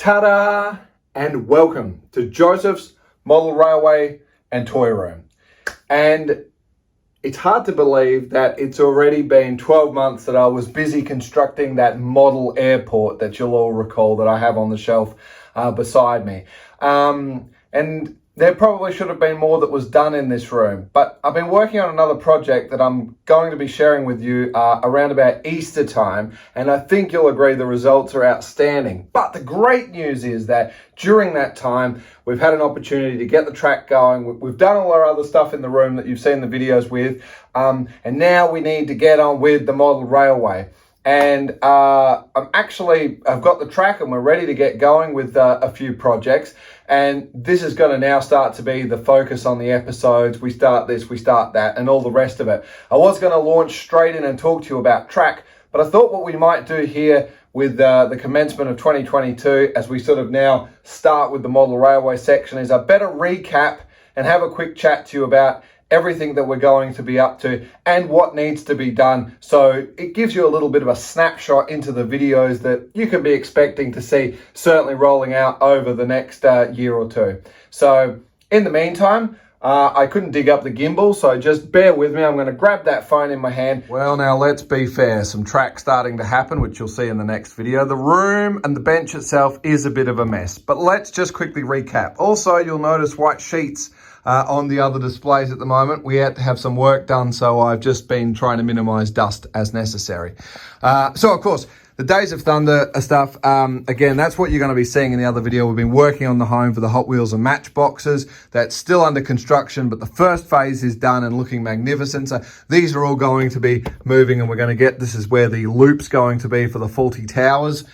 Ta-da! And welcome to Joseph's Model Railway and Toy Room. And it's hard to believe that it's already been 12 months that I was busy constructing that model airport that you'll all recall that I have on the shelf beside me. And there probably should have been more that was done in this room, but I've been working on another project that I'm going to be sharing with you around about Easter time, and I think you'll agree the results are outstanding. But the great news is that during that time, we've had an opportunity to get the track going. We've done all our other stuff in the room that you've seen the videos with, and now we need to get on with the model railway. And I've got the track and we're ready to get going with a few projects. And this is going to now start to be the focus on the episodes. We start this, we start that, and all the rest of it. I was going to launch straight in and talk to you about track, but I thought what we might do here with the commencement of 2022, as we sort of now start with the model railway section, is I better recap and have a quick chat to you about everything that we're going to be up to and what needs to be done. So it gives you a little bit of a snapshot into the videos that you can be expecting to see certainly rolling out over the next year or two. So in the meantime, I couldn't dig up the gimbal, so just bear with me. I'm going to grab that phone in my hand. Well, now let's be fair. Some track starting to happen, which you'll see in the next video. The room and the bench itself is a bit of a mess, but let's just quickly recap. Also, you'll notice white sheets on the other displays at the moment. We had to have some work done, so I've just been trying to minimize dust as necessary. So of course, the Days of Thunder stuff, again, that's what you're going to be seeing in the other video. We've been working on the home for the Hot Wheels and Matchboxes. That's still under construction, but the first phase is done and looking magnificent. So these are all going to be moving, and we're going to get, this is where the loop's going to be for the Fawlty towers.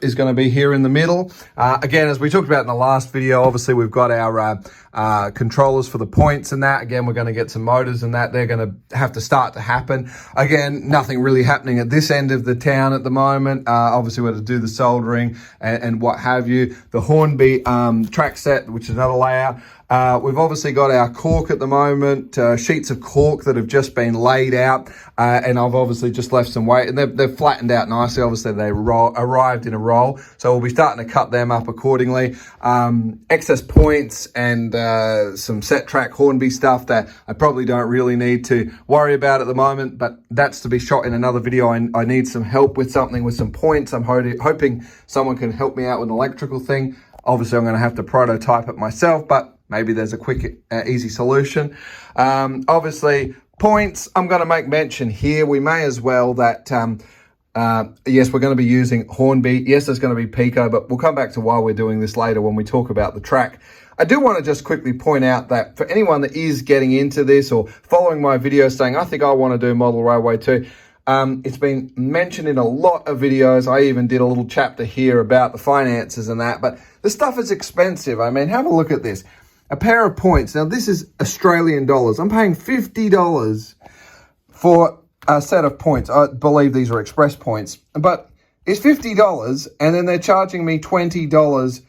Is going to be here in the middle. Again, as we talked about in the last video, obviously we've got our controllers for the points and that. Again, we're going to get some motors and that. They're going to have to start to happen. Again, nothing really happening at this end of the town at the moment. Obviously, we're to do the soldering and what have you. The Hornby track set, which is another layout. We've obviously got our cork at the moment, sheets of cork that have just been laid out, and I've obviously just left some weight, and they've flattened out nicely. Obviously, they arrived in a roll, so we'll be starting to cut them up accordingly. Excess points and some set track Hornby stuff that I probably don't really need to worry about at the moment, but that's to be shot in another video. I need some help with something with some points. I'm hoping someone can help me out with an electrical thing. Obviously, I'm going to have to prototype it myself, but maybe there's a quick, easy solution. Obviously, points, I'm going to make mention here. We may as well that, yes, we're going to be using Hornby. Yes, there's going to be Pico, but we'll come back to why we're doing this later when we talk about the track. I do want to just quickly point out that for anyone that is getting into this or following my video saying, I think I want to do model railway too, it's been mentioned in a lot of videos. I even did a little chapter here about the finances and that, but the stuff is expensive. I mean, have a look at this. A pair of points. Now, this is Australian dollars. I'm paying $50 for a set of points. I believe these are express points, but it's $50, and then they're charging me $20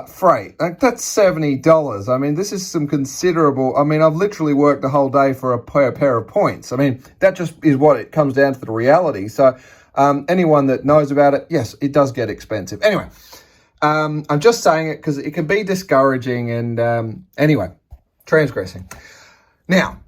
freight. Like, that's $70. I mean, this is some considerable. I mean, I've literally worked a whole day for a pair of points. I mean, that just is what it comes down to, the reality. So anyone that knows about it, yes, it does get expensive. Anyway, I'm just saying it because it can be discouraging and anyway, transgressing. Now,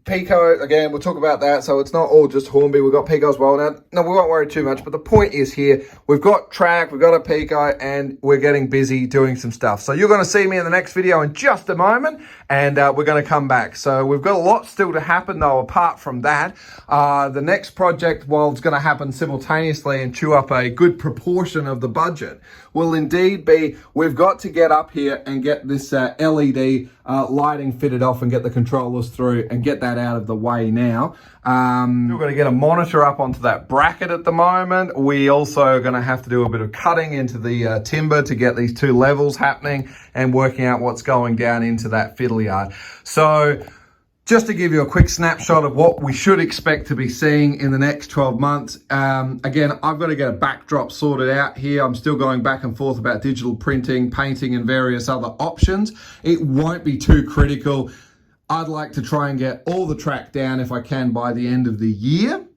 Pico, again, we'll talk about that. So it's not all just Hornby. We've got Pico as well. Now, no, we won't worry too much, but the point is here, we've got track, we've got a Pico, and we're getting busy doing some stuff. So you're going to see me in the next video in just a moment, and we're going to come back. So we've got a lot still to happen, though, apart from that. The next project, while it's going to happen simultaneously and chew up a good proportion of the budget, will indeed be, we've got to get up here and get this LED lighting fitted off and get the controllers through and get that out of the way now. We're going to get a monitor up onto that bracket at the moment. We also are going to have to do a bit of cutting into the timber to get these two levels happening and working out what's going down into that fiddle yard. So just to give you a quick snapshot of what we should expect to be seeing in the next 12 months. Again, I've got to get a backdrop sorted out here. I'm still going back and forth about digital printing, painting, and various other options. It won't be too critical. I'd like to try and get all the track down if I can by the end of the year.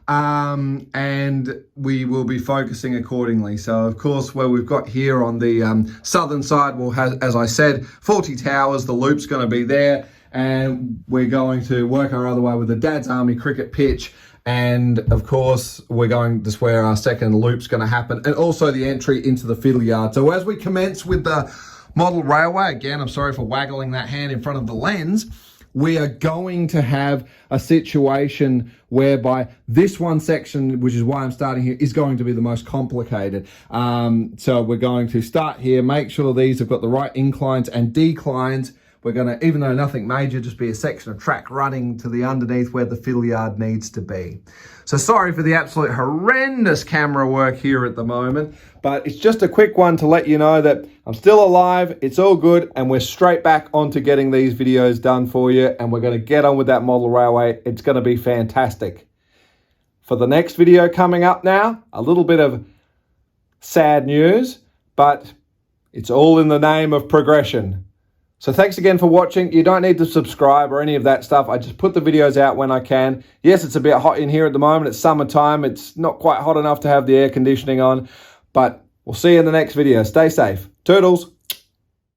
and we will be focusing accordingly. So of course, where we've got here on the southern side, we'll have, as I said, Fawlty Towers. The loop's going to be there, and we're going to work our other way with the Dad's Army cricket pitch. And of course, this is where our second loop's going to happen, and also the entry into the fiddle yard. So as we commence with the model railway, again, I'm sorry for waggling that hand in front of the lens, we are going to have a situation whereby this one section, which is why I'm starting here, is going to be the most complicated. So we're going to start here, make sure these have got the right inclines and declines. We're going to, even though nothing major, just be a section of track running to the underneath where the fiddle yard needs to be. So sorry for the absolute horrendous camera work here at the moment, but it's just a quick one to let you know that I'm still alive, it's all good, and we're straight back onto getting these videos done for you, and we're going to get on with that model railway. It's going to be fantastic. For the next video coming up now, a little bit of sad news, but it's all in the name of progression. So thanks again for watching. You don't need to subscribe or any of that stuff. I just put the videos out when I can. Yes, it's a bit hot in here at the moment. It's summertime. It's not quite hot enough to have the air conditioning on, but we'll see you in the next video. Stay safe. Toodles.